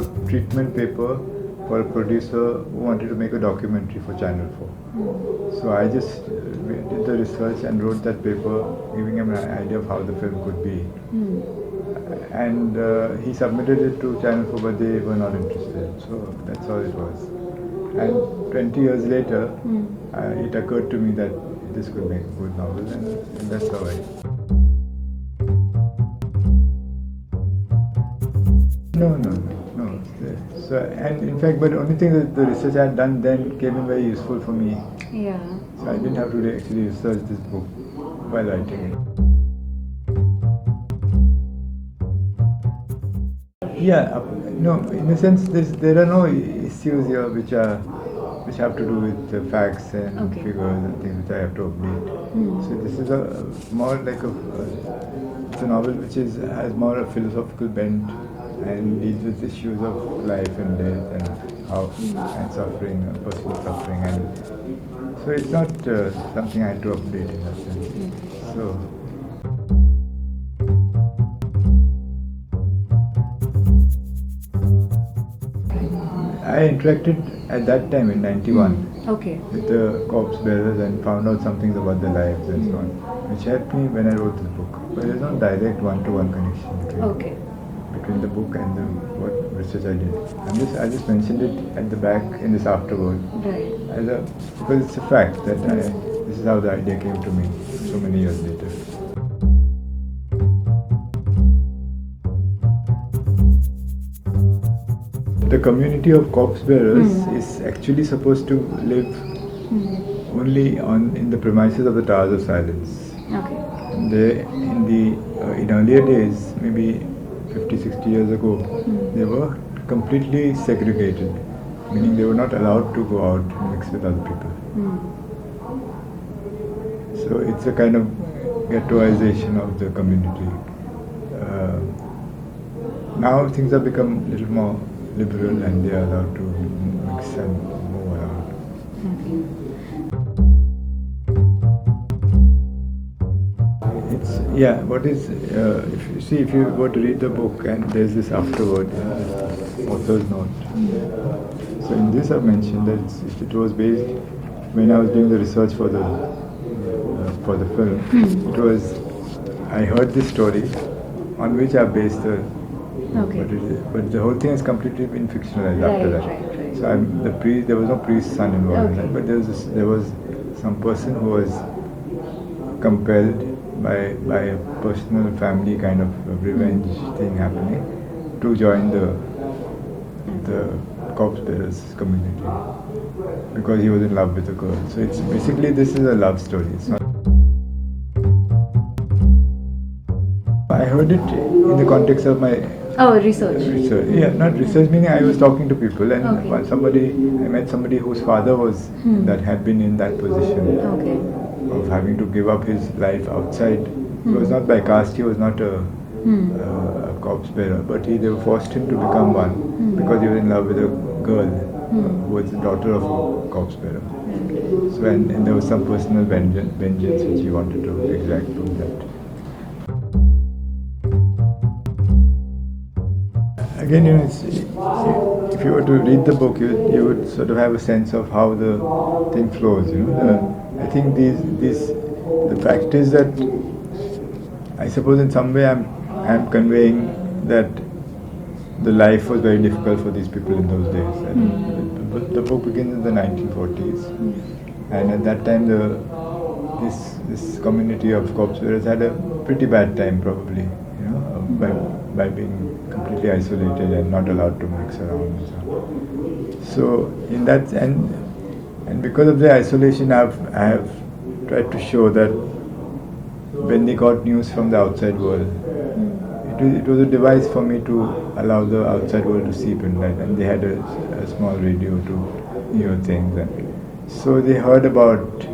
a treatment paper for a producer who wanted to make a documentary for Channel 4. So I just did the research and wrote that paper, giving him an idea of how the film could be. And he submitted it to Channel 4, but they were not interested. So that's all it was. And 20 years later, it occurred to me that this could make a good novel, and that's how I. No. So, and in fact, but the only thing that the research I had done then came in very useful for me. Yeah. So I didn't have to actually research this book while writing it. Yeah, no. In a sense, there are no issues here which have to do with facts and figures and things which I have to update. So this is more like it's a novel which has more a philosophical bent and deals with issues of life and death and how and suffering, personal suffering, and so it's not something I had to update in that sense. So. I interacted at that time in '91 with the corpse bearers and found out some things about their lives and so on, which helped me when I wrote this book. But there's no direct one-to-one connection between the book and what research I did. I just mentioned it at the back in this afterword, because it's a fact that this is how the idea came to me so many years later. The community of corpse bearers is actually supposed to live only in the premises of the Towers of Silence. In earlier days, maybe 50, 60 years ago, they were completely segregated, meaning they were not allowed to go out and mix with other people. So it's a kind of ghettoization of the community. Now things have become a little more liberal and they are allowed to mix and move around. If you go to read the book and there's this afterword, author's note. So in this I've mentioned that it was based, when I was doing the research for the film, I heard this story on which I based the. But the whole thing has completely been fictionalized after that. So there was no priest's son involved in that, but there was some person who was compelled by a personal family kind of revenge thing happening to join the corpse bearers community because he was in love with a girl. So it's basically, this is a love story. It's not. I heard it in the context of my research. Yeah, not research, meaning I was talking to people and I met somebody whose father had been in that position of having to give up his life outside. He was not by caste, he was not a corpse bearer, but they forced him to become one because he was in love with a girl who was the daughter of a corpse bearer. So and there was some personal vengeance which he wanted to exact from that. Again, if you were to read the book, you would sort of have a sense of how the thing flows. I think the fact is that I suppose in some way I'm conveying that the life was very difficult for these people in those days. And the book begins in the 1940s, and at that time this community of corpse bearers had a pretty bad time, probably, by being completely isolated and not allowed to mix around and so on. So in that, and because of the isolation, I have tried to show that when they got news from the outside world, it was a device for me to allow the outside world to seep in, right? And they had a small radio to hear things, and so they heard about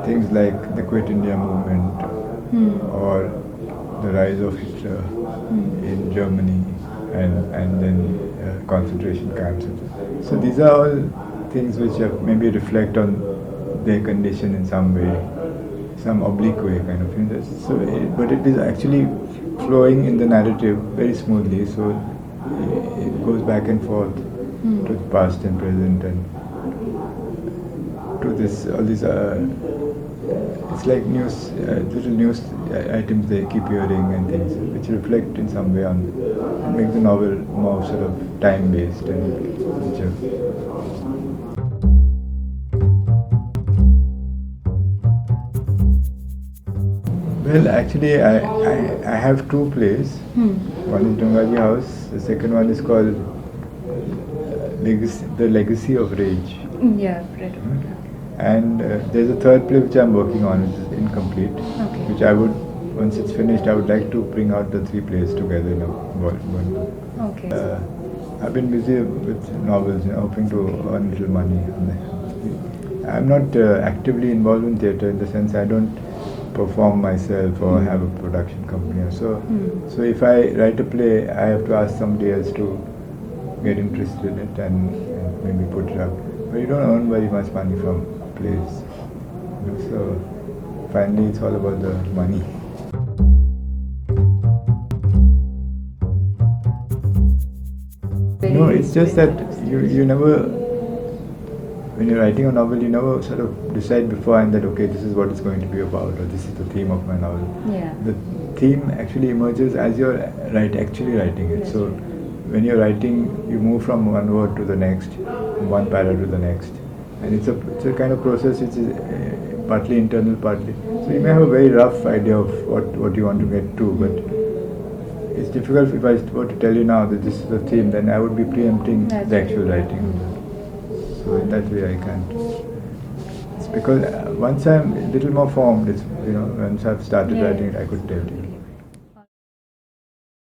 things like the Quit India movement or the rise of Hitler in Germany, and then concentration camps. So these are all things which maybe reflect on their condition in some way, some oblique way, kind of thing. But it is actually flowing in the narrative very smoothly. So goes back and forth to the past and present and to this all these. It's like news, little news items they keep hearing and things, which reflect in some way on and make the novel more sort of time-based and richer. Well, actually, I have two plays. One is Dungaji House. The second one is called The Legacy of Rage. Yeah, right. And there's a third play which I'm working on, which is incomplete. Okay. Which I would, once it's finished, I would like to bring out the three plays together in a one. Okay. I've been busy with novels, hoping to earn a little money. I'm not actively involved in theatre in the sense I don't perform myself or have a production company. So if I write a play, I have to ask somebody else to get interested in it and maybe put it up. But you don't earn very much money from plays. So finally it's all about the money. No, it's just that you never, when you're writing a novel, you never sort of decide beforehand that, okay, this is what it's going to be about, or this is the theme of my novel. Yeah. The theme actually emerges as you're actually writing it. So when you're writing, you move from one word to the next, from one paragraph to the next. And it's a kind of process which is partly internal, partly. So you may have a very rough idea of what you want to get to, but it's difficult if I were to tell you now that this is the theme, then I would be preempting the actual writing. So in that way I can't. It's because once I'm a little more formed, it's, once I've started writing it, I could tell you.